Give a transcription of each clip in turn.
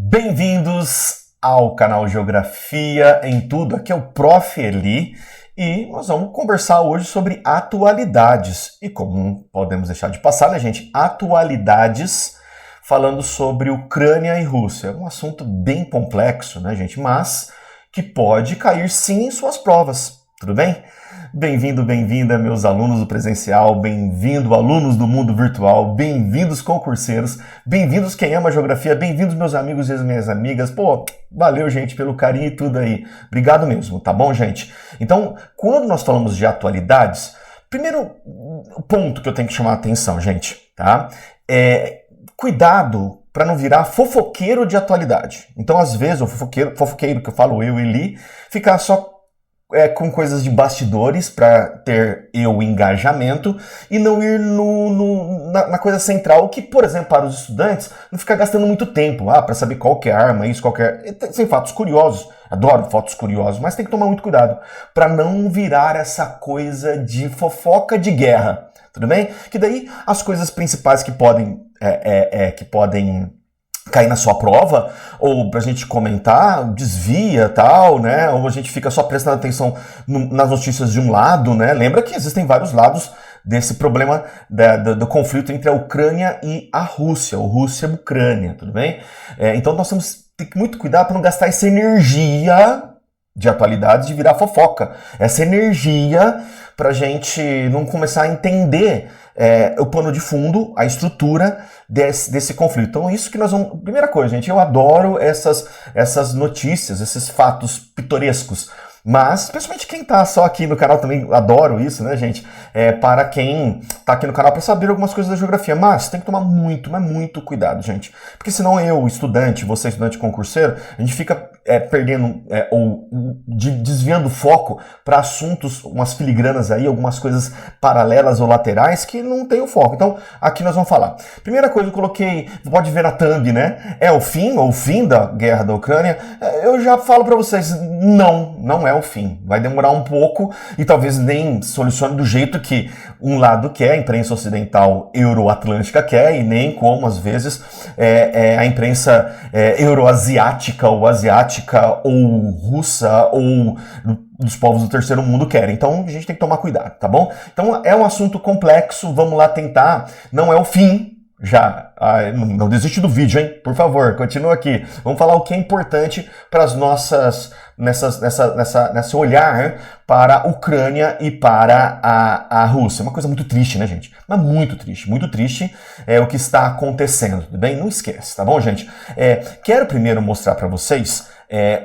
Bem-vindos ao canal Geografia em Tudo. Aqui é o Prof. Eli e nós vamos conversar hoje sobre atualidades. E como não podemos deixar de passar, né, gente? Atualidades falando sobre Ucrânia e Rússia. É um assunto bem complexo, né, gente? Mas que pode cair sim em suas provas. Tudo bem? Bem-vindo, bem-vinda, meus alunos do presencial, bem-vindo, alunos do mundo virtual, bem-vindos, concurseiros, bem-vindos quem ama geografia, bem-vindos, meus amigos e as minhas amigas. Pô, valeu, gente, pelo carinho e tudo aí. Obrigado mesmo, tá bom, gente? Então, quando nós falamos de atualidades, primeiro ponto que eu tenho que chamar a atenção, gente, tá? Cuidado para não virar fofoqueiro de atualidade. Então, às vezes, o fofoqueiro que eu falo, eu e Eli, ficar só com coisas de bastidores para ter o engajamento e não ir na coisa central, que, por exemplo, para os estudantes, não ficar gastando muito tempo para saber qual que é a arma, isso, qualquer... Tem fatos curiosos, adoro fatos curiosos, mas tem que tomar muito cuidado para não virar essa coisa de fofoca de guerra, tudo bem? Que daí as coisas principais que podem cair na sua prova, ou pra gente comentar, desvia, tal, né? Ou a gente fica só prestando atenção nas notícias de um lado, né? Lembra que existem vários lados desse problema do conflito entre a Ucrânia e a Rússia, ou Rússia e Ucrânia, tudo bem? Então nós temos que ter muito cuidado para não gastar essa energia de atualidades de virar fofoca. Essa energia pra gente não começar a entender o pano de fundo, a estrutura desse conflito. Então é isso que nós vamos... Primeira coisa, gente, eu adoro essas notícias, esses fatos pitorescos. Mas, principalmente quem tá só aqui no canal também, adoro isso, né, gente? Para quem tá aqui no canal para saber algumas coisas da geografia. Mas tem que tomar muito, mas muito cuidado, gente. Porque senão eu, estudante, você, estudante concurseiro, a gente fica perdendo ou desviando o foco para assuntos, umas filigranas aí, algumas coisas paralelas ou laterais que não tem o foco. Então, aqui nós vamos falar. Primeira coisa, eu coloquei, pode ver na thumb, né? É o fim da guerra da Ucrânia. Eu já falo para vocês, não é o fim. Vai demorar um pouco e talvez nem solucione do jeito que um lado quer, a imprensa ocidental euroatlântica quer, e nem como, às vezes, a imprensa euroasiática ou asiática ou russa ou dos povos do terceiro mundo querem. Então a gente tem que tomar cuidado, tá bom? Então é um assunto complexo, vamos lá tentar. Não é o fim. Já, não desiste do vídeo, hein? Por favor, continua aqui. Vamos falar o que é importante para as nossas, nesse olhar para a Ucrânia e para a Rússia. Uma coisa muito triste, né, gente? Mas muito triste o que está acontecendo, tudo bem? Não esquece, tá bom, gente? Quero primeiro mostrar para vocês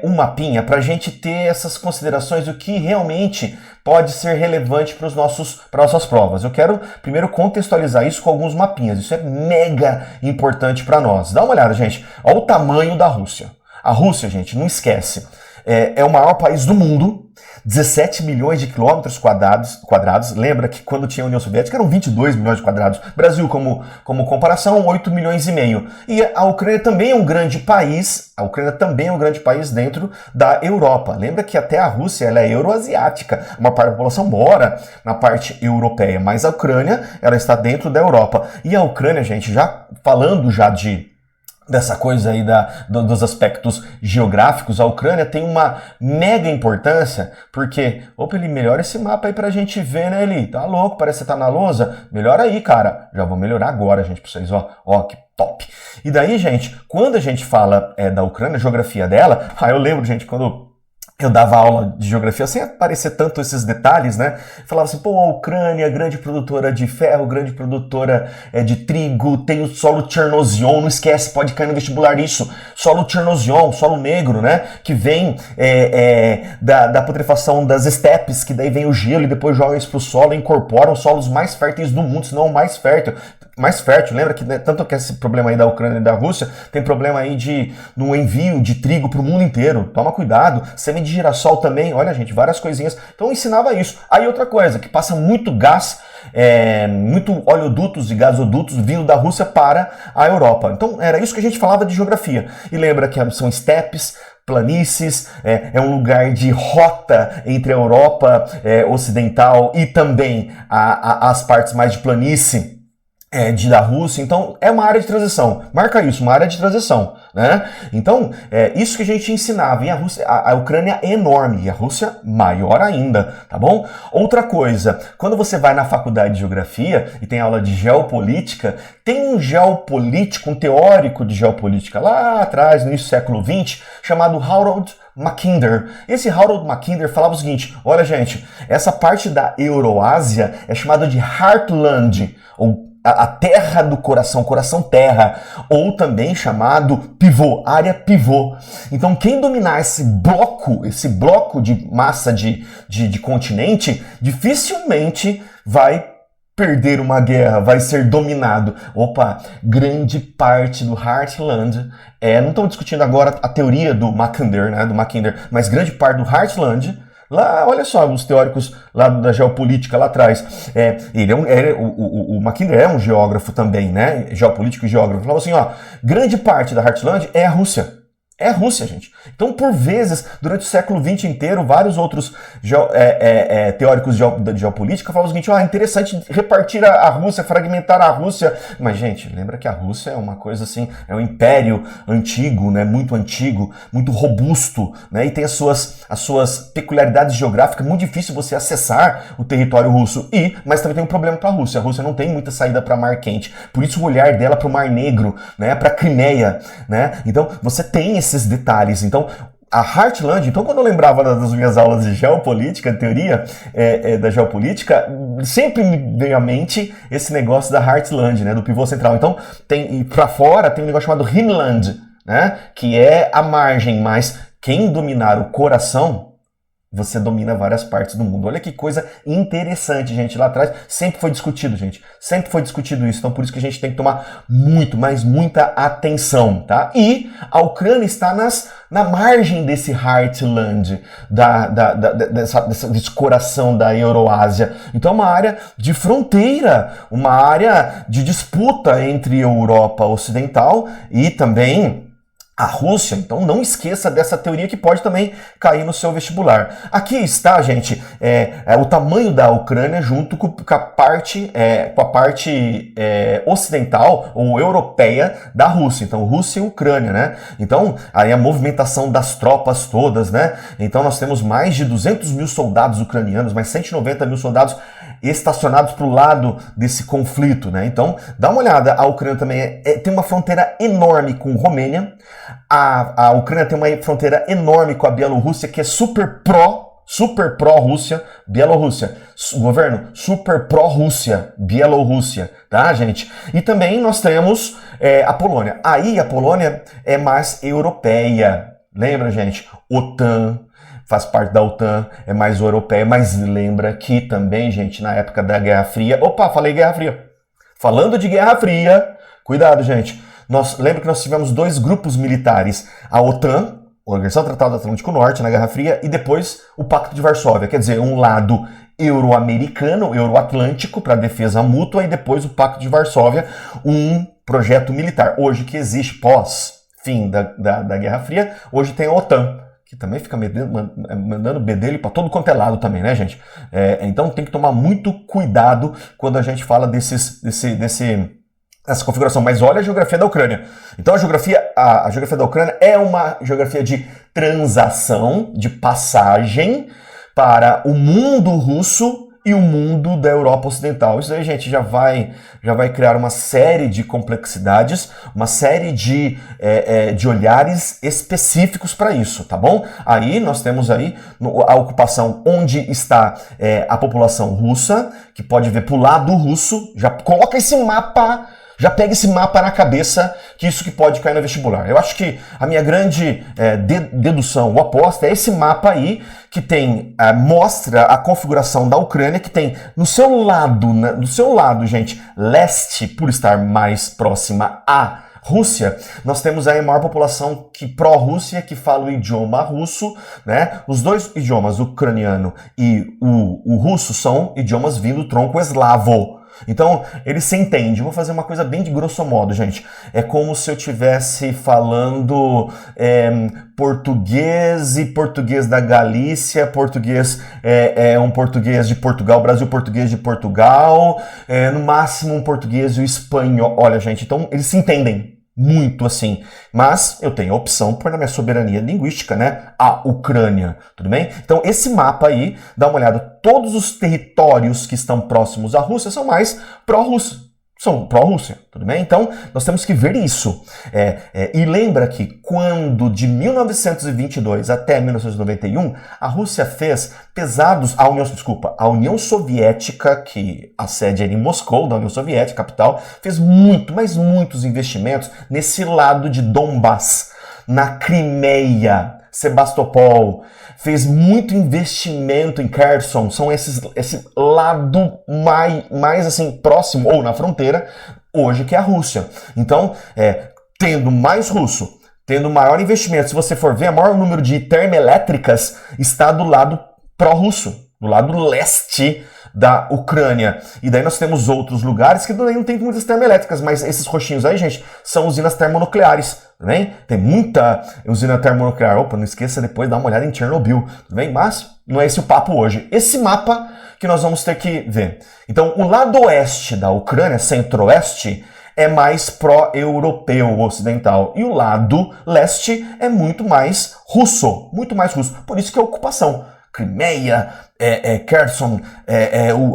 um mapinha para a gente ter essas considerações do que realmente pode ser relevante para nossas provas. Eu quero primeiro contextualizar isso com alguns mapinhas. Isso é mega importante para nós. Dá uma olhada, gente. Olha o tamanho da Rússia. A Rússia, gente, não esquece. É o maior país do mundo, 17 milhões de quilômetros quadrados. Lembra que quando tinha a União Soviética eram 22 milhões de quadrados. Brasil, como comparação, 8 milhões e meio. E a Ucrânia também é um grande país. A Ucrânia também é um grande país dentro da Europa. Lembra que até a Rússia ela é euroasiática. Uma parte da população mora na parte europeia, mas a Ucrânia ela está dentro da Europa. E a Ucrânia, gente, já falando dessa coisa aí dos aspectos geográficos, a Ucrânia tem uma mega importância, porque, opa, ele melhora esse mapa aí pra gente ver, né, Eli? Tá louco, parece que você tá na lousa. Melhora aí, cara. Já vou melhorar agora, gente, pra vocês, ó, que top. E daí, gente, quando a gente fala da Ucrânia, a geografia dela, eu lembro, gente, quando eu dava aula de geografia sem aparecer tanto esses detalhes, né? Falava assim, pô, a Ucrânia, grande produtora de ferro, grande produtora de trigo, tem o solo Chernozion, não esquece, pode cair no vestibular isso, solo Chernozion, solo negro, né? Que vem da putrefação das estepes, que daí vem o gelo e depois joga isso pro solo e incorporam os solos mais férteis do mundo, se não o mais fértil. Lembra que tanto que esse problema aí da Ucrânia e da Rússia, tem problema aí no envio de trigo pro mundo inteiro. Toma cuidado. Semente de girassol também, olha, gente, várias coisinhas. Então eu ensinava isso. Aí outra coisa, que passa muito gás, muito oleodutos e gasodutos vindo da Rússia para a Europa. Então era isso que a gente falava de geografia. E lembra que são estepes, planícies, é um lugar de rota entre a Europa ocidental e também as partes mais de planície Da Rússia, então é uma área de transição. Marca isso, uma área de transição, né? Então, isso que a gente ensinava. E a Rússia, a Ucrânia é enorme, e a Rússia maior ainda, tá bom? Outra coisa, quando você vai na faculdade de geografia e tem aula de geopolítica, tem um geopolítico, um teórico de geopolítica lá atrás, no início do século XX, chamado Harold Mackinder. Esse Harold Mackinder falava o seguinte: olha, gente, essa parte da Euroásia é chamada de Heartland, ou a terra do coração, coração-terra, ou também chamado pivô, área pivô. Então, quem dominar esse bloco de massa de continente, dificilmente vai perder uma guerra, vai ser dominado. Opa, grande parte do Heartland, não estamos discutindo agora a teoria do Mackinder, né, mas grande parte do Heartland, lá, olha só, os teóricos lá da geopolítica lá atrás. O Mackinder é um geógrafo também, né? Geopolítico e geógrafo. Falava assim, ó, grande parte da Heartland é a Rússia. É a Rússia, gente. Então, por vezes, durante o século XX inteiro, vários outros teóricos de geopolítica falavam o seguinte: é interessante repartir a Rússia, fragmentar a Rússia. Mas, gente, lembra que a Rússia é uma coisa assim, é um império antigo, né, muito antigo, muito robusto, né, e tem as suas peculiaridades geográficas, muito difícil você acessar o território russo. Mas também tem um problema para a Rússia. A Rússia não tem muita saída para Mar Quente. Por isso o olhar dela para o Mar Negro, né, para a Crimeia, né? Então, você tem esses detalhes. Então, a Heartland, então quando eu lembrava das minhas aulas de geopolítica, teoria da geopolítica, sempre me veio à mente esse negócio da Heartland, né, do pivô central. Então, para fora tem um negócio chamado Rhineland, né, que é a margem, mas quem dominar o coração, você domina várias partes do mundo. Olha que coisa interessante, gente. Lá atrás sempre foi discutido, gente. Sempre foi discutido isso. Então, por isso que a gente tem que tomar muita atenção, tá? E a Ucrânia está na margem desse Heartland, desse coração da Euroásia. Então, é uma área de fronteira, uma área de disputa entre Europa Ocidental e também a Rússia. Então não esqueça dessa teoria que pode também cair no seu vestibular. Aqui está, gente, o tamanho da Ucrânia junto com a parte ocidental ou europeia da Rússia. Então Rússia e Ucrânia, né? Então aí a movimentação das tropas todas, né? Então nós temos mais de 200 mil soldados ucranianos, mais 190 mil soldados estacionados para o lado desse conflito, né? Então, dá uma olhada, a Ucrânia também tem uma fronteira enorme com Romênia, a Ucrânia tem uma fronteira enorme com a Bielorrússia, que é super pró-Rússia, Bielorrússia, governo super pró-Rússia, Bielorrússia, tá, gente? E também nós temos a Polônia. Aí a Polônia é mais europeia, lembra, gente? OTAN, faz parte da OTAN, é mais europeia, mas lembra que também, gente, na época da Guerra Fria... Opa, falei Guerra Fria. Falando de Guerra Fria, cuidado, gente. Lembra que nós tivemos dois grupos militares. A OTAN, Organização do Tratado do Atlântico Norte, na Guerra Fria, e depois o Pacto de Varsóvia. Quer dizer, um lado euro-americano, euro-atlântico, para defesa mútua, e depois o Pacto de Varsóvia, um projeto militar. Hoje que existe, pós-fim da Guerra Fria, hoje tem a OTAN, que também fica mandando bedelho para todo quanto é lado também, né, gente? Então tem que tomar muito cuidado quando a gente fala essa configuração. Mas olha a geografia da Ucrânia. Então a geografia da Ucrânia é uma geografia de transação, de passagem para o mundo russo e o mundo da Europa Ocidental. Isso aí, gente, já vai criar uma série de complexidades, uma série de olhares específicos para isso, tá bom? Aí nós temos aí a ocupação onde está a população russa, que pode ver para o lado russo, já coloca esse mapa. Já pega esse mapa na cabeça, que isso que pode cair no vestibular. Eu acho que a minha grande dedução ou aposta é esse mapa aí, que tem mostra a configuração da Ucrânia, que tem no seu lado, gente, leste, por estar mais próxima à Rússia, nós temos aí a maior população pró-Rússia, que fala o idioma russo, né? Os dois idiomas, o ucraniano e o russo, são idiomas vindo do tronco eslavo. Então, ele se entende. Eu vou fazer uma coisa bem de grosso modo, gente. É como se eu estivesse falando português e português da Galícia, português um português de Portugal, Brasil português de Portugal, no máximo um português e o espanhol. Olha, gente, então eles se entendem muito assim, mas eu tenho a opção por na minha soberania linguística, né, a Ucrânia, tudo bem? Então esse mapa aí, dá uma olhada, todos os territórios que estão próximos à Rússia são mais pró-Rússia, são pró-Rússia, tudo bem? Então nós temos que ver isso. E lembra que quando de 1922 até 1991, a Rússia fez pesados, a União Soviética, que a sede era em Moscou, da União Soviética, capital, fez mas muitos investimentos nesse lado de Donbass, na Crimeia, Sebastopol, fez muito investimento em Kherson, são esse lado mais assim próximo, ou na fronteira, hoje que é a Rússia. Então, tendo mais russo, tendo maior investimento, se você for ver, o maior número de termoelétricas está do lado pró-russo, do lado leste da Ucrânia. E daí nós temos outros lugares que não tem muitas termoelétricas, mas esses roxinhos aí, gente, são usinas termonucleares, tudo bem? Tem muita usina termonuclear. Opa, não esqueça depois de dar uma olhada em Chernobyl, tudo bem? Mas não é esse o papo hoje. Esse mapa que nós vamos ter que ver. Então, o lado oeste da Ucrânia, centro-oeste, é mais pró-europeu, ocidental. E o lado leste é muito mais russo. Por isso que é ocupação. Crimeia, Kherson,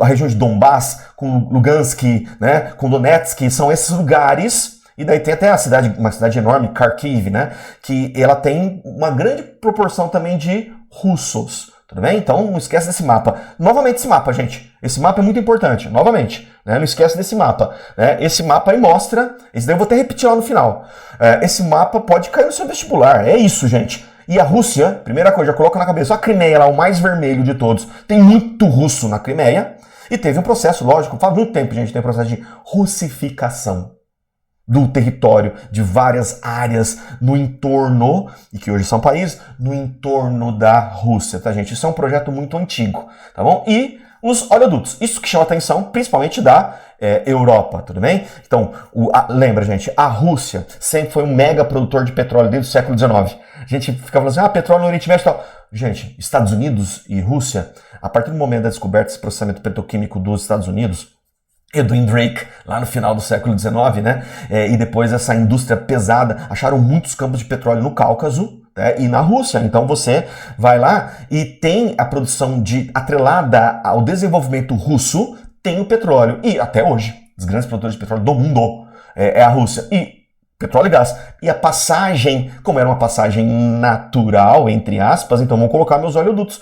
a região de Donbass, com Lugansk, né, com Donetsk, são esses lugares. E daí tem até uma cidade enorme, Kharkiv, né, que ela tem uma grande proporção também de russos. Tudo bem? Então não esquece desse mapa. Novamente esse mapa, gente. Esse mapa é muito importante. Novamente, né? Não esquece desse mapa. Né? Esse mapa aí mostra... Esse daí eu vou até repetir lá no final. Esse mapa pode cair no seu vestibular. É isso, gente. E a Rússia, primeira coisa, já coloca na cabeça. A Crimeia lá, o mais vermelho de todos. Tem muito russo na Crimeia. E teve um processo, lógico, faz muito tempo, gente, tem um processo de russificação do território, de várias áreas no entorno, e que hoje são países, no entorno da Rússia, tá, gente? Isso é um projeto muito antigo, tá bom? E os oleodutos, isso que chama a atenção, principalmente da Europa, tudo bem? Então, lembra, gente, a Rússia sempre foi um mega produtor de petróleo desde o século XIX. A gente fica falando assim, petróleo no Oriente Médio e tal. Gente, Estados Unidos e Rússia, a partir do momento da descoberta desse processamento petroquímico dos Estados Unidos, Edwin Drake, lá no final do século XIX, né? E depois essa indústria pesada, acharam muitos campos de petróleo no Cáucaso, né? E na Rússia. Então você vai lá e tem a produção atrelada ao desenvolvimento russo, tem o petróleo. E até hoje, os grandes produtores de petróleo do mundo é a Rússia. E petróleo e gás. E a passagem, como era uma passagem natural, entre aspas, então vamos colocar meus oleodutos,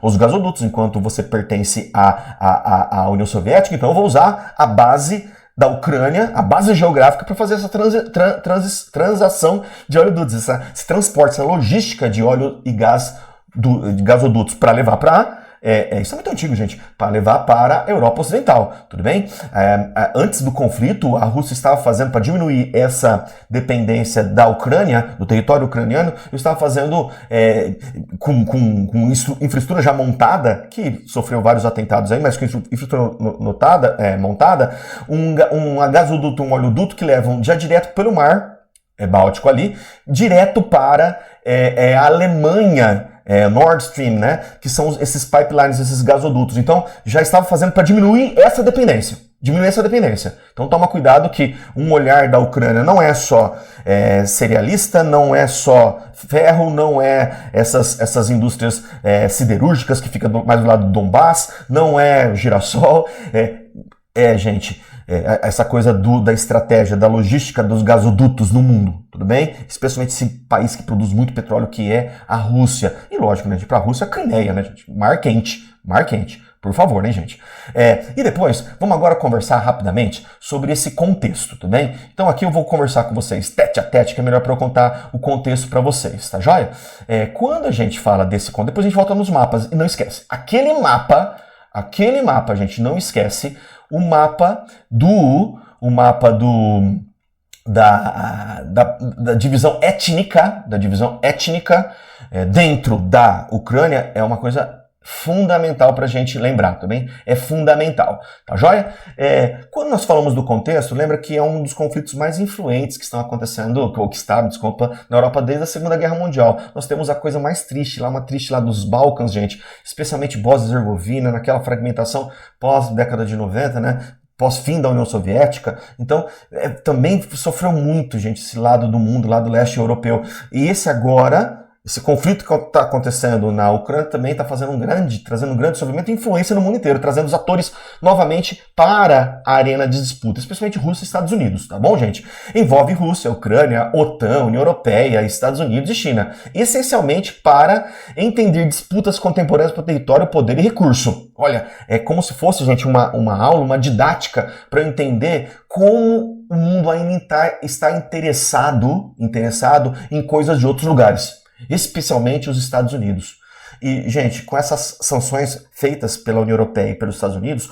os gasodutos, enquanto você pertence à União Soviética, então eu vou usar a base da Ucrânia, a base geográfica, para fazer essa transação de oleodutos, esse transporte, essa logística de óleo e gás, de gasodutos, para levar para... isso é muito antigo, gente, para levar para a Europa Ocidental, tudo bem? Antes do conflito, a Rússia estava fazendo, para diminuir essa dependência da Ucrânia, do território ucraniano, estava fazendo com infraestrutura já montada, que sofreu vários atentados aí, mas com infraestrutura montada, um gasoduto, um oleoduto que levam já direto pelo mar, Báltico ali, direto para a Alemanha, Nord Stream, né? Que são esses pipelines, esses gasodutos. Então, já estava fazendo para diminuir essa dependência. Então, toma cuidado que um olhar da Ucrânia não é só cerealista, não é só ferro, não é essas indústrias siderúrgicas que ficam mais do lado do Donbass, não é girassol, gente... essa coisa da estratégia, da logística dos gasodutos no mundo, tudo bem? Especialmente esse país que produz muito petróleo, que é a Rússia. E lógico, né, gente, para a Rússia, a Crimeia, né, gente? Mar quente, por favor, né, gente? E depois, vamos agora conversar rapidamente sobre esse contexto, tudo bem? Então aqui eu vou conversar com vocês tete a tete, que é melhor para eu contar o contexto para vocês, tá joia? Quando a gente fala desse contexto, depois a gente volta nos mapas, e não esquece, aquele mapa, gente, não esquece, o mapa da divisão étnica, dentro da Ucrânia é uma coisa fundamental para a gente lembrar, tá bem? É fundamental, tá joia? Quando nós falamos do contexto, lembra que é um dos conflitos mais influentes que estão acontecendo, ou que está, desculpa, na Europa desde a Segunda Guerra Mundial. Nós temos a coisa mais triste lá, uma triste lá dos Balcãs, gente, especialmente Bósnia e Herzegovina, naquela fragmentação pós-década de 90, né? Pós-fim da União Soviética. Então, também sofreu muito, gente, esse lado do mundo, lado leste europeu. E esse conflito que está acontecendo na Ucrânia também está trazendo um grande sofrimento e influência no mundo inteiro, trazendo os atores novamente para a arena de disputa, especialmente Rússia e Estados Unidos, tá bom, gente? Envolve Rússia, Ucrânia, OTAN, União Europeia, Estados Unidos e China, essencialmente para entender disputas contemporâneas para território, poder e recurso. Olha, é como se fosse, gente, uma aula, uma didática para entender como o mundo ainda está interessado em coisas de outros lugares, especialmente os Estados Unidos. E, gente, com essas sanções feitas pela União Europeia e pelos Estados Unidos,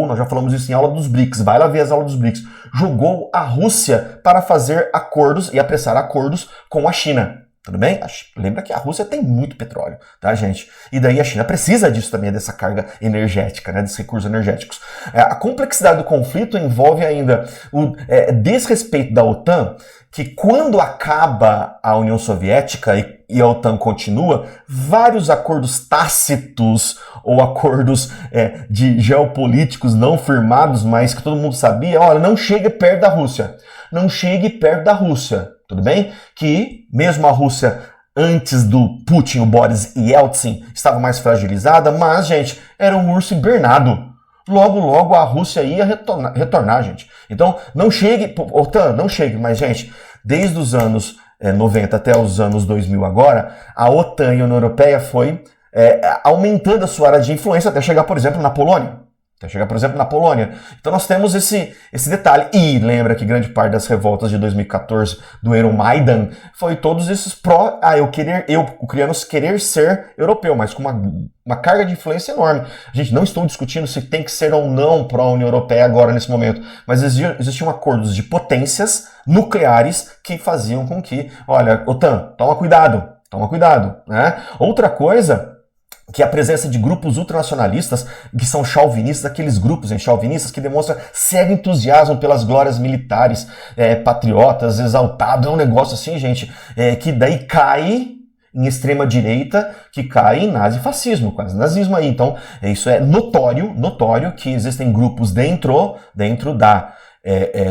nós já falamos isso em aula dos BRICS, vai lá ver as aulas dos BRICS, jogou a Rússia para fazer acordos e apressar acordos com a China. Tudo bem? Lembra que a Rússia tem muito petróleo, tá, gente? E daí a China precisa disso também, dessa carga energética, né, desses recursos energéticos. A complexidade do conflito envolve ainda o desrespeito da OTAN, que quando acaba a União Soviética e a OTAN continua, vários acordos tácitos ou acordos de geopolíticos não firmados, mas que todo mundo sabia, olha, não chegue perto da Rússia. Não chegue perto da Rússia. Tudo bem? Que mesmo a Rússia, antes do Putin, o Boris Yeltsin, estava mais fragilizada, mas, gente, era um urso hibernado. Logo a Rússia ia retornar, gente. Então, não chegue, OTAN, não chegue, mas, gente, desde os anos 90 até os anos 2000 agora, a OTAN e a União Europeia foi aumentando a sua área de influência até chegar, por exemplo, na Polônia. Então nós temos esse detalhe. E lembra que grande parte das revoltas de 2014 do Euromaidan foi todos esses ucranianos querer ser europeu, mas com uma carga de influência enorme. A gente não estou discutindo se tem que ser ou não pró-União Europeia agora, nesse momento, mas existiam acordos de potências nucleares que faziam com que, olha, OTAN, toma cuidado, né? Outra coisa que a presença de grupos ultranacionalistas, que são chauvinistas, aqueles grupos chauvinistas que demonstram cego entusiasmo pelas glórias militares, patriotas, exaltados, é um negócio assim, gente, que daí cai em extrema direita, que cai em nazifascismo, quase nazismo aí. Então, isso é notório que existem grupos dentro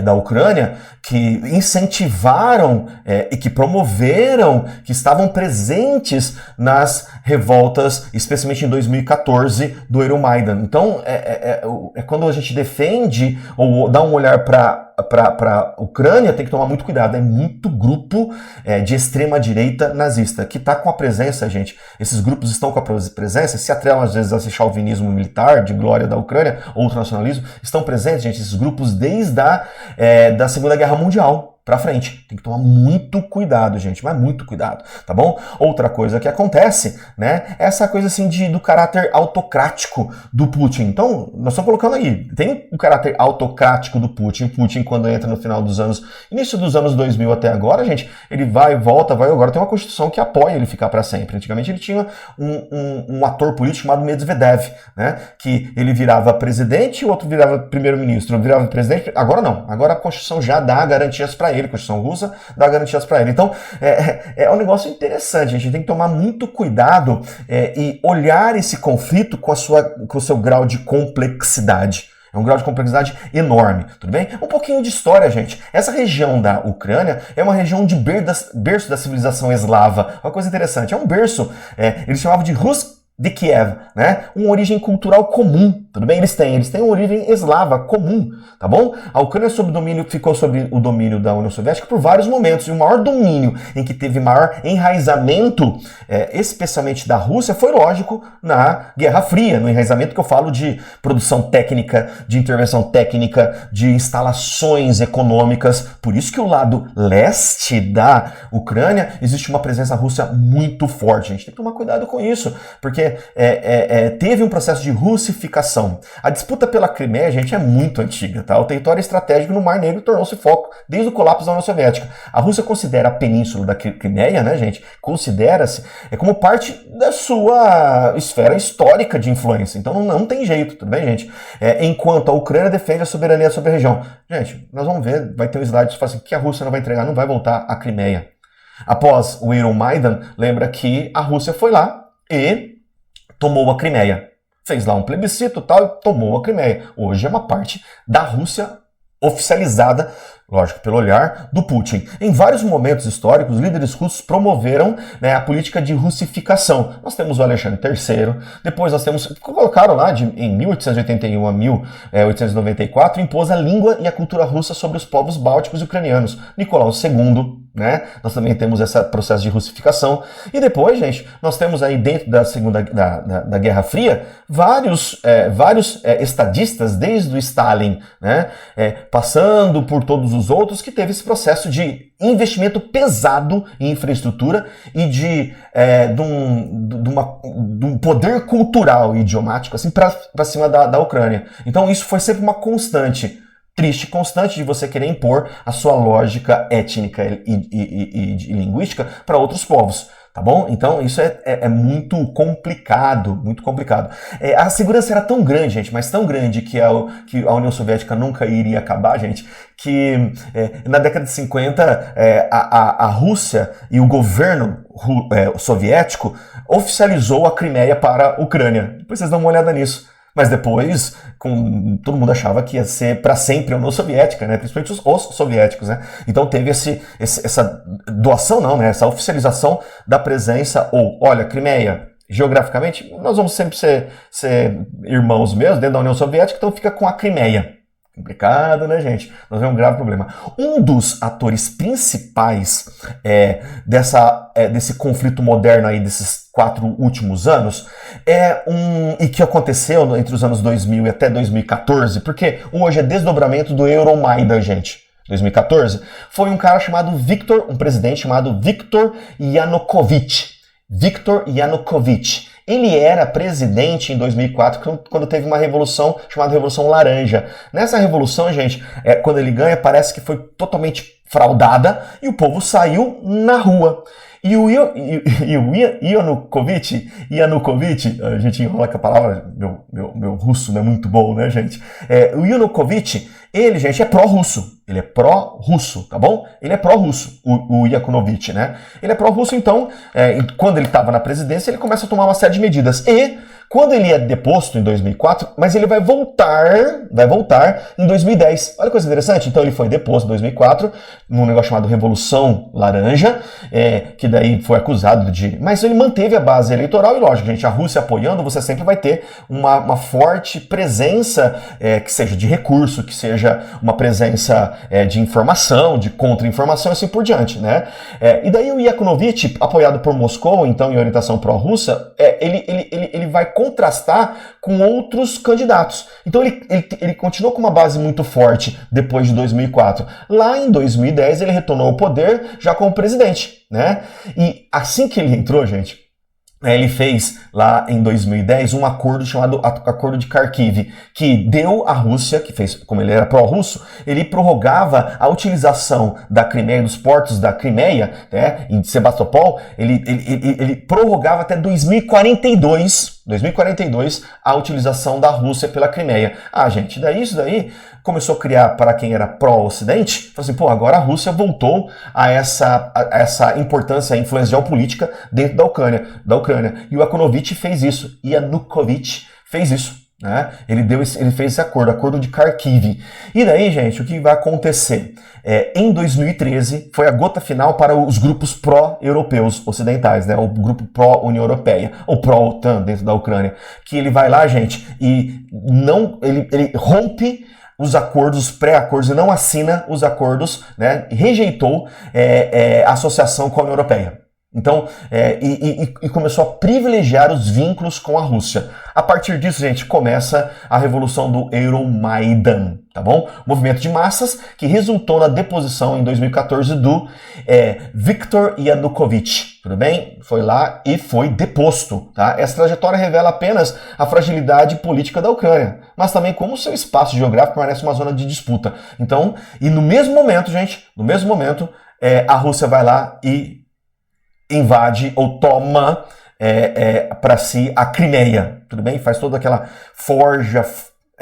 da Ucrânia que incentivaram e que promoveram, que estavam presentes nas revoltas, especialmente em 2014, do Euromaidan. Então, quando a gente defende ou dá um olhar para a Ucrânia, tem que tomar muito cuidado. É muito grupo de extrema-direita nazista que está com a presença, gente. Esses grupos estão com a presença, se atrelam às vezes a esse chauvinismo militar de glória da Ucrânia, ou ultranacionalismo, estão presentes, gente, esses grupos desde da Segunda Guerra Mundial pra frente. Tem que tomar muito cuidado, gente, mas muito cuidado, tá bom? Outra coisa que acontece, né, é essa coisa assim do caráter autocrático do Putin. Então, nós estamos colocando aí, tem o caráter autocrático do Putin. Putin, quando entra no final dos início dos anos 2000 até agora, gente, ele vai, volta, agora tem uma constituição que apoia ele ficar para sempre. Antigamente ele tinha um ator político chamado Medvedev, né, que ele virava presidente e o outro virava primeiro-ministro, virava presidente. Agora não, agora a constituição já dá garantias para ele, a Constituição russa dá garantias para ele. Então, é um negócio interessante, a gente tem que tomar muito cuidado e olhar esse conflito com o seu grau de complexidade. É um grau de complexidade enorme, tudo bem? Um pouquinho de história, gente. Essa região da Ucrânia é uma região de berço da civilização eslava. Uma coisa interessante, é um berço, eles chamavam de Rus de Kiev, né? Uma origem cultural comum, tudo bem? Eles têm uma origem eslava comum, tá bom? A Ucrânia ficou sob o domínio da União Soviética por vários momentos, e o maior domínio em que teve maior enraizamento, especialmente da Rússia, foi lógico na Guerra Fria, no enraizamento que eu falo de produção técnica, de intervenção técnica, de instalações econômicas. Por isso que o lado leste da Ucrânia existe uma presença russa muito forte. A gente tem que tomar cuidado com isso, porque teve um processo de russificação russificação. A disputa pela Crimeia, gente, é muito antiga, tá? O território estratégico no Mar Negro tornou-se foco desde o colapso da União Soviética. A Rússia considera a península da Crimeia, né, gente? Considera-se como parte da sua esfera histórica de influência. Então não tem jeito, tudo bem, gente? Enquanto a Ucrânia defende a soberania sobre a região. Gente, nós vamos ver, vai ter um slide que fala assim, que a Rússia não vai entregar, não vai voltar a Crimeia. Após o Euromaidan, lembra que a Rússia foi lá e tomou a Crimeia. Fez lá um plebiscito e tal, e tomou a Crimeia. Hoje é uma parte da Rússia oficializada, lógico, pelo olhar do Putin. Em vários momentos históricos, líderes russos promoveram, né, a política de russificação. Nós temos o Alexandre III, depois nós temos, colocaram lá, em 1881 a 1894, impôs a língua e a cultura russa sobre os povos bálticos e ucranianos. Nicolau II, né? Nós também temos esse processo de russificação. E depois, gente, nós temos aí dentro da Guerra Fria vários estadistas, desde o Stalin, né? Passando por todos os outros, que teve esse processo de investimento pesado em infraestrutura e de um poder cultural e idiomático assim, para cima da Ucrânia. Então isso foi sempre uma constante. Triste, constante de você querer impor a sua lógica étnica e linguística para outros povos, tá bom? Então isso é muito complicado, muito complicado. A segurança era tão grande, gente, mas tão grande que a União Soviética nunca iria acabar, gente, que na década de 50 a Rússia e o governo soviético oficializou a Crimeia para a Ucrânia. Depois vocês dão uma olhada nisso. Mas depois, todo mundo achava que ia ser para sempre a União Soviética, né? Principalmente os soviéticos, né? Então teve essa doação, não, né? Essa oficialização da presença, olha, Crimeia, geograficamente, nós vamos sempre ser irmãos mesmo dentro da União Soviética, então fica com a Crimeia. Complicado, né, gente? Nós vemos um grave problema. Um dos atores principais desse conflito moderno aí, desses 4 últimos anos, e que aconteceu entre os anos 2000 e até 2014, porque hoje é desdobramento do Euromaidan, gente. 2014, foi um presidente chamado Viktor Yanukovych. Viktor Yanukovych. Ele era presidente em 2004, quando teve uma revolução chamada Revolução Laranja. Nessa revolução, gente, quando ele ganha, parece que foi totalmente fraudada e o povo saiu na rua. E o Yanukovych, a gente enrola com a palavra, meu russo não é muito bom, né, gente? O Yanukovych, ele, gente, é pró-russo. Ele é pró-russo, tá bom? Ele é pró-russo, o Yanukovych, né? Ele é pró-russo, então, quando ele estava na presidência, ele começa a tomar uma série de medidas. E, quando ele é deposto em 2004, mas ele vai voltar em 2010. Olha que coisa interessante. Então, ele foi deposto em 2004, num negócio chamado Revolução Laranja, que daí foi acusado de... Mas ele manteve a base eleitoral e, lógico, gente, a Rússia apoiando, você sempre vai ter uma forte presença, que seja de recurso, que seja uma presença de informação, de contra-informação e assim por diante, né? E daí o Yanukovych, apoiado por Moscou, então em orientação pró-russa, ele vai contrastar com outros candidatos. Então ele continuou com uma base muito forte depois de 2004. Lá em 2010 ele retornou ao poder já como presidente, né? E assim que ele entrou, gente, ele fez lá em 2010 um acordo chamado Acordo de Kharkiv, que deu à Rússia, que fez, como ele era pró-russo, ele prorrogava a utilização da Crimeia, dos portos da Crimeia, né, em Sebastopol, ele prorrogava até 2042 a utilização da Rússia pela Crimeia. Gente, isso daí começou a criar, para quem era pró-Ocidente, falou assim, agora a Rússia voltou a essa importância, a influência geopolítica dentro da Ucrânia. E o Yanukovych fez isso. Né? Ele fez esse acordo de Kharkiv. E daí, gente, o que vai acontecer? Em 2013, foi a gota final para os grupos pró-europeus ocidentais, né? O grupo pró-União Europeia, ou pró-OTAN dentro da Ucrânia, que ele vai lá, gente, e ele rompe os acordos, os pré-acordos, e não assina os acordos, né? E rejeitou a associação com a União Europeia. Então, e começou a privilegiar os vínculos com a Rússia. A partir disso, gente, começa a revolução do Euromaidan, tá bom? Movimento de massas que resultou na deposição em 2014 do Viktor Yanukovych, tudo bem? Foi lá e foi deposto, tá? Essa trajetória revela apenas a fragilidade política da Ucrânia, mas também como o seu espaço geográfico permanece uma zona de disputa. Então, e no mesmo momento, gente, a Rússia vai lá e invade ou toma para si a Crimeia, tudo bem? Faz toda aquela forja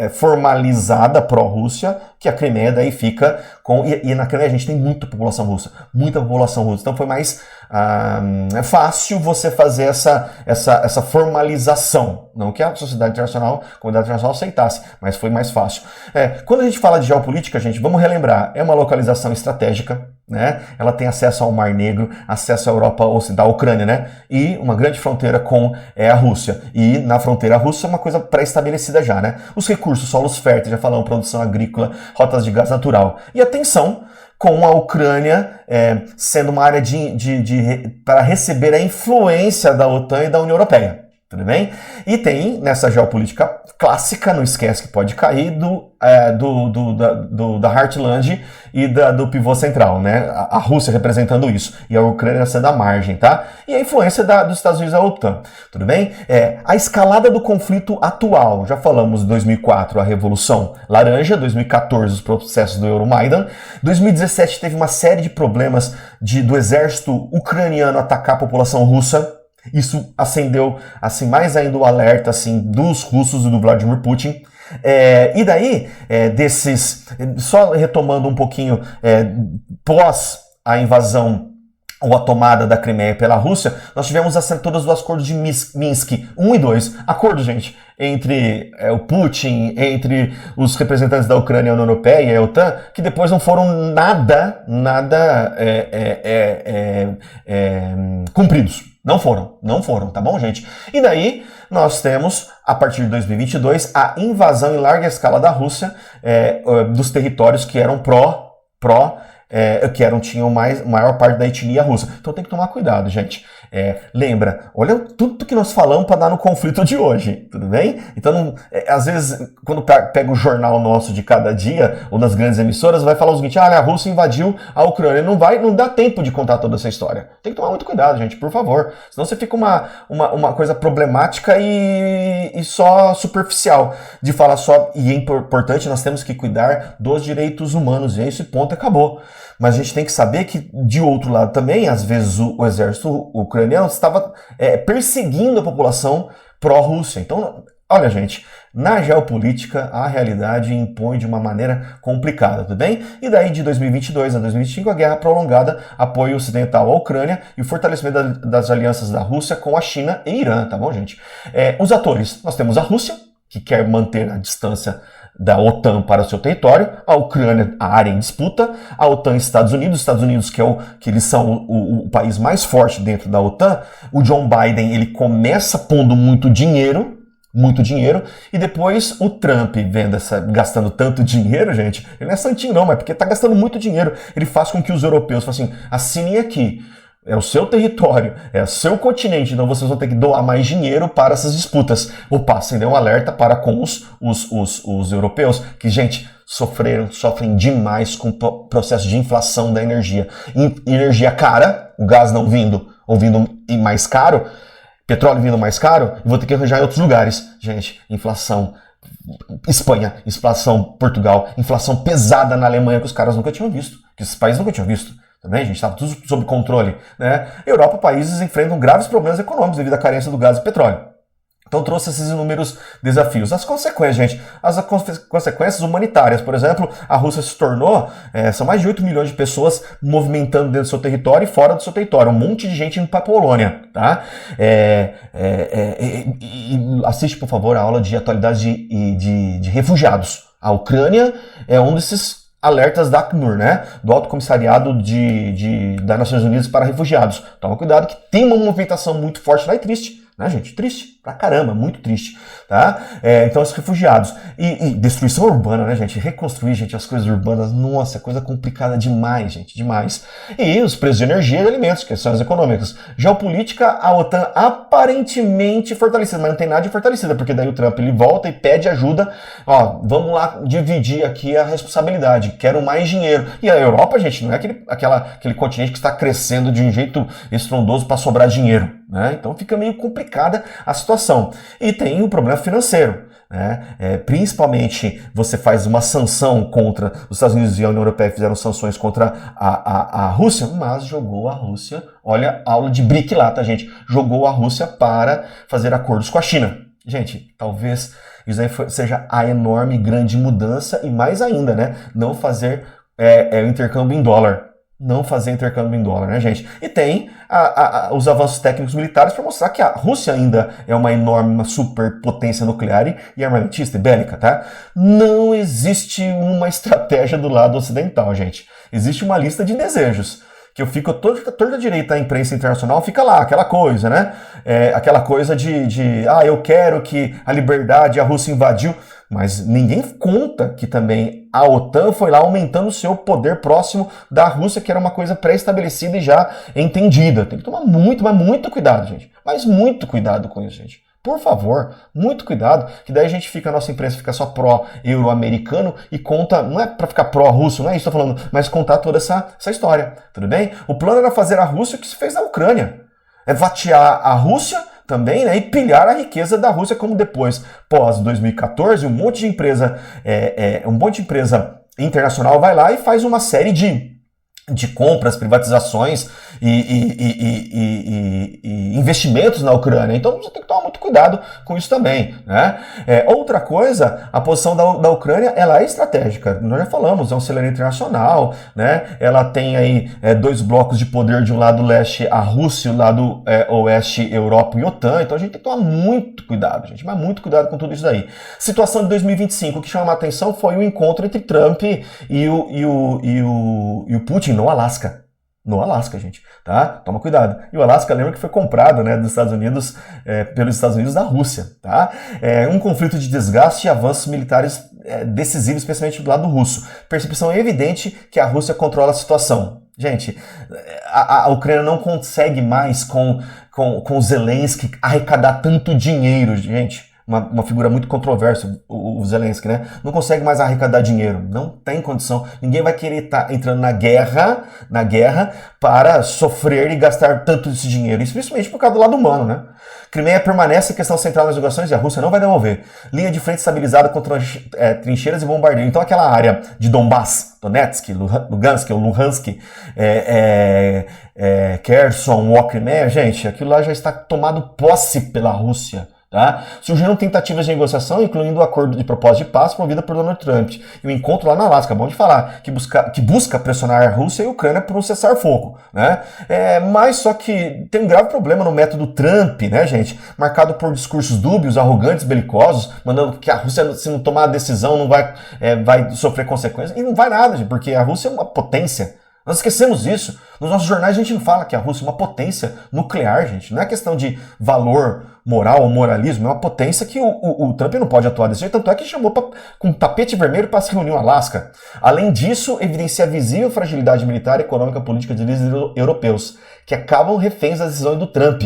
formalizada pró-Rússia, que a Crimeia daí fica com... E na Crimeia a gente tem muita população russa, então foi mais fácil você fazer essa formalização, não que a sociedade internacional, a comunidade internacional aceitasse, mas foi mais fácil. Quando a gente fala de geopolítica, gente, vamos relembrar, é uma localização estratégica, né? Ela tem acesso ao Mar Negro, acesso à Europa Ocidental, à Ucrânia, né? E uma grande fronteira com a Rússia. E na fronteira russa é uma coisa pré-estabelecida já, né? Os recursos, solos férteis, já falamos, produção agrícola, rotas de gás natural. E a tensão com a Ucrânia sendo uma área para receber a influência da OTAN e da União Europeia. Tudo bem? E tem, nessa geopolítica clássica, não esquece que pode cair, da Heartland e do pivô central, né? A Rússia representando isso, e a Ucrânia sendo a margem, tá? E a influência dos Estados Unidos e da OTAN, tudo bem? A escalada do conflito atual, já falamos em 2004, a Revolução Laranja, 2014, os processos do Euromaidan, 2017 teve uma série de problemas do exército ucraniano atacar a população russa. Isso acendeu assim, mais ainda o alerta assim, dos russos e do Vladimir Putin. E daí, só retomando um pouquinho, pós a invasão ou a tomada da Crimeia pela Rússia, nós tivemos as assinaturas do Acordo de Minsk 1 e 2. Acordo, gente, entre o Putin, entre os representantes da Ucrânia, a União Europeia e a OTAN, que depois não foram nada cumpridos. Não foram, tá bom, gente? E daí, nós temos, a partir de 2022, a invasão em larga escala da Rússia dos territórios que eram tinham maior parte da etnia russa. Então tem que tomar cuidado, gente. Lembra, olha tudo que nós falamos para dar no conflito de hoje, tudo bem? Então, às vezes, quando pega o jornal nosso de cada dia, ou nas grandes emissoras, vai falar o seguinte, a Rússia invadiu a Ucrânia. Não dá tempo de contar toda essa história. Tem que tomar muito cuidado, gente, por favor. Senão você fica uma coisa problemática e só superficial de falar só. E é importante, nós temos que cuidar dos direitos humanos. E é isso, ponto, acabou. Mas a gente tem que saber que, de outro lado também, às vezes o exército ucraniano estava perseguindo a população pró-Rússia. Então, olha, gente, na geopolítica, a realidade impõe de uma maneira complicada, tudo bem? E daí, de 2022 a 2025, a guerra prolongada, apoio ocidental à Ucrânia e o fortalecimento das alianças da Rússia com a China e Irã, tá bom, gente? Os atores, nós temos a Rússia, que quer manter a distância da OTAN para o seu território, a Ucrânia, a área em disputa, a OTAN e os Estados Unidos que eles são o país mais forte dentro da OTAN. O John Biden, ele começa pondo muito dinheiro, e depois o Trump, gastando tanto dinheiro, gente, ele não é santinho não, mas porque tá gastando muito dinheiro, ele faz com que os europeus falem assim, assinem aqui, é o seu território, é o seu continente, então vocês vão ter que doar mais dinheiro para essas disputas. Opa, acendeu um alerta para com os europeus, que, gente, sofrem demais com o processo de inflação da energia. Energia cara, o gás não vindo, ou vindo mais caro, petróleo vindo mais caro, e vou ter que arranjar em outros lugares. Gente, inflação Espanha, inflação Portugal, inflação pesada na Alemanha que os caras nunca tinham visto, que esses países nunca tinham visto. Também, gente, estava tudo sob controle, né? Europa, países enfrentam graves problemas econômicos devido à carência do gás e petróleo. Então trouxe esses inúmeros desafios. As consequências, gente, consequências humanitárias, por exemplo, a Rússia se tornou, são mais de 8 milhões de pessoas movimentando dentro do seu território e fora do seu território. Um monte de gente indo para a Polônia, tá? Assiste, por favor, a aula de atualidades de refugiados. A Ucrânia é um desses alertas da ACNUR, né? Do Alto Comissariado das Nações Unidas para Refugiados. Toma cuidado que tem uma movimentação muito forte lá e triste, né, gente? Triste pra caramba, muito triste, tá? Então, esses refugiados. E destruição urbana, né, gente? Reconstruir, gente, as coisas urbanas, nossa, coisa complicada demais, gente, demais. E os preços de energia e alimentos, questões econômicas. Geopolítica, a OTAN aparentemente fortalecida, mas não tem nada de fortalecida, porque daí o Trump, ele volta e pede ajuda, ó, vamos lá dividir aqui a responsabilidade, quero mais dinheiro. E a Europa, gente, não é aquele continente que está crescendo de um jeito estrondoso para sobrar dinheiro, né? Então fica meio complicada a situação. E tem o problema financeiro, né? Principalmente você faz uma sanção contra os Estados Unidos e a União Europeia fizeram sanções contra a Rússia, mas jogou a Rússia, olha, aula de BRIC lá, tá, gente? Jogou a Rússia para fazer acordos com a China. Gente, talvez isso aí seja a enorme, grande mudança e mais ainda, né? Não fazer o intercâmbio em dólar. Não fazer intercâmbio em dólar, né, gente? E tem os avanços técnicos militares para mostrar que a Rússia ainda é uma enorme, uma superpotência nuclear e armamentista e bélica, tá? Não existe uma estratégia do lado ocidental, gente. Existe uma lista de desejos. Que eu fico toda direita, a imprensa internacional fica lá, aquela coisa, né? Aquela coisa eu quero que a liberdade, a Rússia invadiu, mas ninguém conta que também a OTAN foi lá aumentando o seu poder próximo da Rússia, que era uma coisa pré-estabelecida e já entendida. Tem que tomar muito, mas muito cuidado, gente. Mas muito cuidado com isso, gente. Por favor, muito cuidado, que daí a nossa imprensa fica só pró-euro-americano e conta, não é para ficar pró-russo, não é isso que eu tô falando, mas contar toda essa história, tudo bem? O plano era fazer a Rússia o que se fez na Ucrânia, fatiar a Rússia também, né, e pilhar a riqueza da Rússia, como depois, pós 2014, um monte de empresa internacional vai lá e faz uma série de compras, privatizações e investimentos na Ucrânia. Então você tem que tomar muito cuidado com isso também, né? Outra coisa, a posição da Ucrânia, ela é estratégica. Nós já falamos, é um celeiro internacional, né? Ela tem aí dois blocos de poder, de um lado leste a Rússia, e do lado oeste Europa e OTAN. Então a gente tem que tomar muito cuidado, gente, mas muito cuidado com tudo isso daí. Situação de 2025, o que chama a atenção foi o encontro entre Trump e o Putin no Alasca. No Alasca, gente, tá? Toma cuidado. E o Alasca, lembra que foi comprado, né, dos Estados Unidos, pelos Estados Unidos da Rússia, tá? Um conflito de desgaste e avanços militares decisivos, especialmente do lado russo. Percepção evidente que a Rússia controla a situação. Gente, a Ucrânia não consegue mais com o Zelensky arrecadar tanto dinheiro, gente. Uma figura muito controversa, o Zelensky, né? Não consegue mais arrecadar dinheiro, não tem condição. Ninguém vai querer estar entrando na guerra para sofrer e gastar tanto esse dinheiro. Isso principalmente por causa do lado humano, né? Crimeia permanece a questão central nas negociações e a Rússia não vai devolver. Linha de frente estabilizada contra trincheiras e bombardeio. Então aquela área de Donbass, Donetsk, Luhansk, Kherson ou Crimeia, gente, aquilo lá já está tomado posse pela Rússia. Tá? Surgiram tentativas de negociação, incluindo o acordo de propósito de paz promovido por Donald Trump. E o encontro lá na Alasca, bom de falar, que busca pressionar a Rússia e a Ucrânia por um cessar-fogo. Né? Mas só que tem um grave problema no método Trump, né, gente? Marcado por discursos dúbios, arrogantes, belicosos, mandando que a Rússia, se não tomar a decisão, não vai sofrer consequências. E não vai nada, gente, porque a Rússia é uma potência. Nós esquecemos isso. Nos nossos jornais a gente não fala que a Rússia é uma potência nuclear, gente. Não é questão de valor moral ou moralismo, é uma potência que o Trump não pode atuar desse jeito, tanto é que chamou com tapete vermelho para se reunir no Alasca. Além disso, evidencia a visível fragilidade militar, econômica e política de líderes europeus, que acabam reféns das decisões do Trump.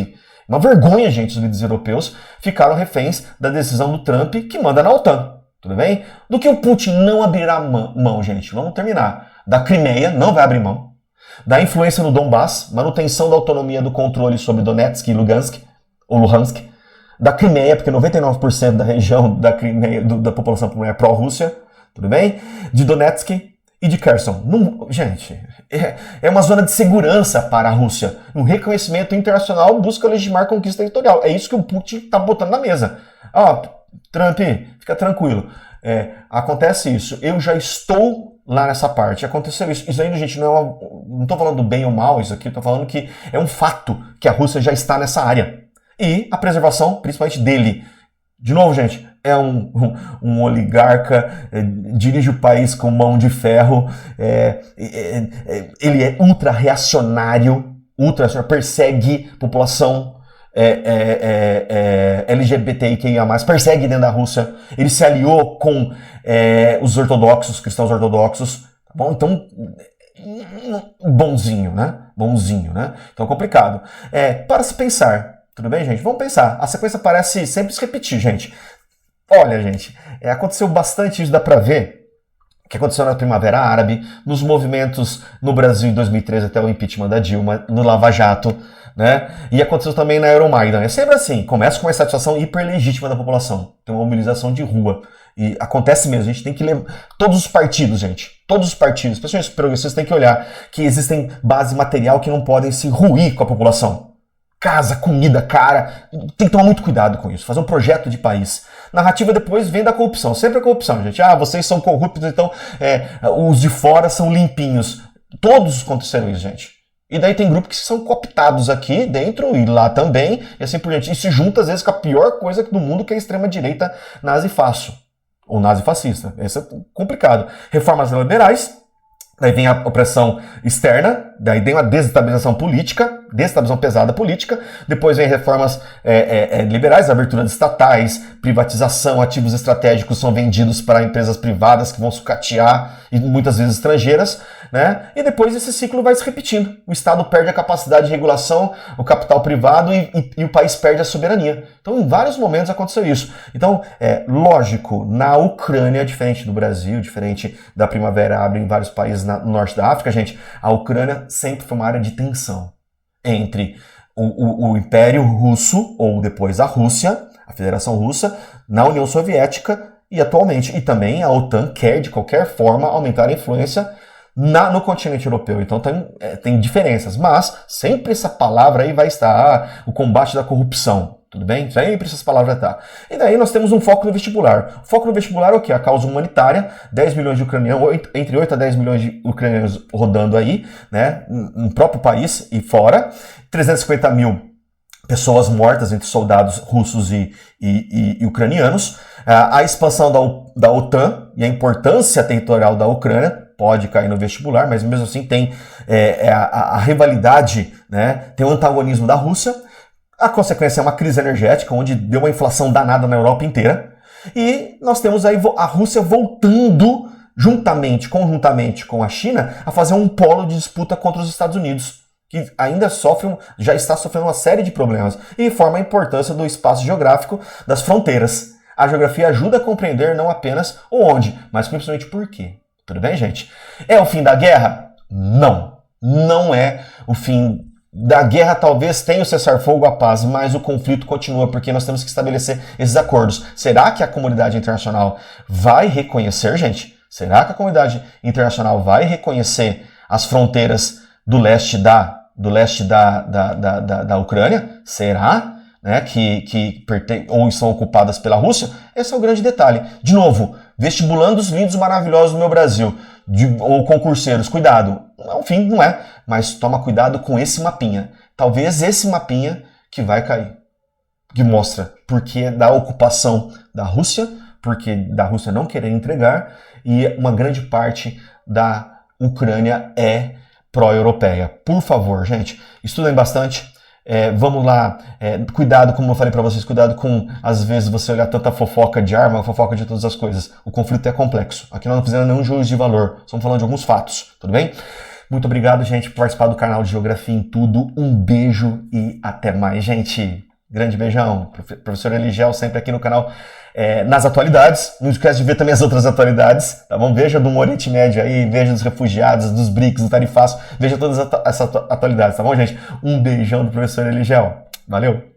Uma vergonha, gente, os líderes europeus ficaram reféns da decisão do Trump, que manda na OTAN. Tudo bem? Do que o Putin não abrirá mão, gente. Vamos terminar. Da Crimeia, não vai abrir mão. Da influência no Donbass, manutenção da autonomia do controle sobre Donetsk e Lugansk, ou Luhansk. Da Crimeia, porque 99% da região da Crimeia, da população é pró-Rússia. Tudo bem? De Donetsk e de Kherson. Gente, é uma zona de segurança para a Rússia. Um reconhecimento internacional busca legitimar conquista territorial. É isso que o Putin está botando na mesa. Trump, fica tranquilo. Acontece isso. Eu já estou lá nessa parte. Aconteceu isso. Isso ainda, gente, não estou falando do bem ou mal, isso aqui. Estou falando que é um fato que a Rússia já está nessa área. E a preservação, principalmente dele. De novo, gente, é um oligarca, dirige o país com mão de ferro, ele é ultra-reacionário, persegue população, LGBTQIA+, persegue dentro da Rússia. Ele se aliou com os ortodoxos, cristãos ortodoxos. Tá bom? Então, bonzinho, né? Bonzinho, né? Então, complicado. Para se pensar. Tudo bem, gente? Vamos pensar. A sequência parece sempre se repetir, gente. Olha, gente, aconteceu bastante isso, dá pra ver o que aconteceu na Primavera Árabe, nos movimentos no Brasil em 2013 até o impeachment da Dilma, no Lava Jato, né? E aconteceu também na Euromaidan. É sempre assim, começa com uma satisfação hiperlegítima da população. Tem uma mobilização de rua. E acontece mesmo, a gente tem que ler todos os partidos, gente. Todos os partidos, principalmente os progressistas, têm que olhar que existem base material que não podem se ruir com a população. Casa, comida, cara, tem que tomar muito cuidado com isso, fazer um projeto de país. Narrativa depois vem da corrupção, sempre a corrupção, gente. Vocês são corruptos, então os de fora são limpinhos. Todos aconteceram isso, gente. E daí tem grupos que são cooptados aqui dentro e lá também, e assim por diante. E se junta às vezes com a pior coisa do mundo, que é a extrema-direita nazi-faço, ou nazi-fascista. Isso é complicado. Reformas liberais. Daí vem a opressão externa, daí vem uma desestabilização política, desestabilização pesada política, depois vem reformas liberais, abertura de estatais, privatização, ativos estratégicos são vendidos para empresas privadas que vão sucatear, e muitas vezes estrangeiras, né? E depois esse ciclo vai se repetindo. O Estado perde a capacidade de regulação, o capital privado e o país perde a soberania. Então, em vários momentos aconteceu isso. Então, lógico, na Ucrânia, diferente do Brasil, diferente da Primavera Árabe em vários países no norte da África, gente, a Ucrânia sempre foi uma área de tensão entre o Império Russo, ou depois a Rússia, a Federação Russa, na União Soviética e atualmente. E também a OTAN quer, de qualquer forma, aumentar a influência no continente europeu. Então tem diferenças, mas sempre essa palavra aí vai estar, o combate da corrupção, tudo bem? Sempre essas palavras vai estar. E daí nós temos um foco no vestibular. O foco no vestibular é o quê? A causa humanitária, 10 milhões de ucranianos, entre 8 a 10 milhões de ucranianos rodando aí, né, no próprio país e fora, 350 mil pessoas mortas entre soldados russos e ucranianos, a expansão da OTAN e a importância territorial da Ucrânia, pode cair no vestibular, mas mesmo assim tem a rivalidade, né? Tem o antagonismo da Rússia. A consequência é uma crise energética, onde deu uma inflação danada na Europa inteira. E nós temos aí a Rússia voltando, conjuntamente com a China, a fazer um polo de disputa contra os Estados Unidos, que ainda já está sofrendo uma série de problemas, e forma a importância do espaço geográfico das fronteiras. A geografia ajuda a compreender não apenas o onde, mas principalmente o porquê. Tudo bem, gente? É o fim da guerra? Não. Não é o fim da guerra. Talvez tenha o cessar-fogo, a paz, mas o conflito continua, porque nós temos que estabelecer esses acordos. Será que a comunidade internacional vai reconhecer, gente? Será que a comunidade internacional vai reconhecer as fronteiras do leste da Ucrânia? Será? Né, ou estão ocupadas pela Rússia? Esse é o grande detalhe. De novo, vestibulandos lindos, maravilhosos do meu Brasil, ou concurseiros, cuidado. Não, enfim, não é, mas toma cuidado com esse mapinha. Talvez esse mapinha que vai cair, que mostra porque da ocupação da Rússia, porque da Rússia não querer entregar, e uma grande parte da Ucrânia é pró-europeia. Por favor, gente, estudem bastante. Vamos lá, cuidado, como eu falei pra vocês, cuidado com, às vezes, você olhar tanta fofoca de arma, fofoca de todas as coisas. O conflito é complexo. Aqui nós não fizemos nenhum juízo de valor, estamos falando de alguns fatos, tudo bem? Muito obrigado, gente, por participar do canal de Geografia em Tudo. Um beijo e até mais, gente. Grande beijão. Professor Eligel sempre aqui no canal nas atualidades. Não esquece de ver também as outras atualidades, tá bom? Veja do Oriente Médio aí, veja dos refugiados, dos BRICS, do tarifaço, veja todas essas atualidades, tá bom, gente? Um beijão do professor Eligel. Valeu!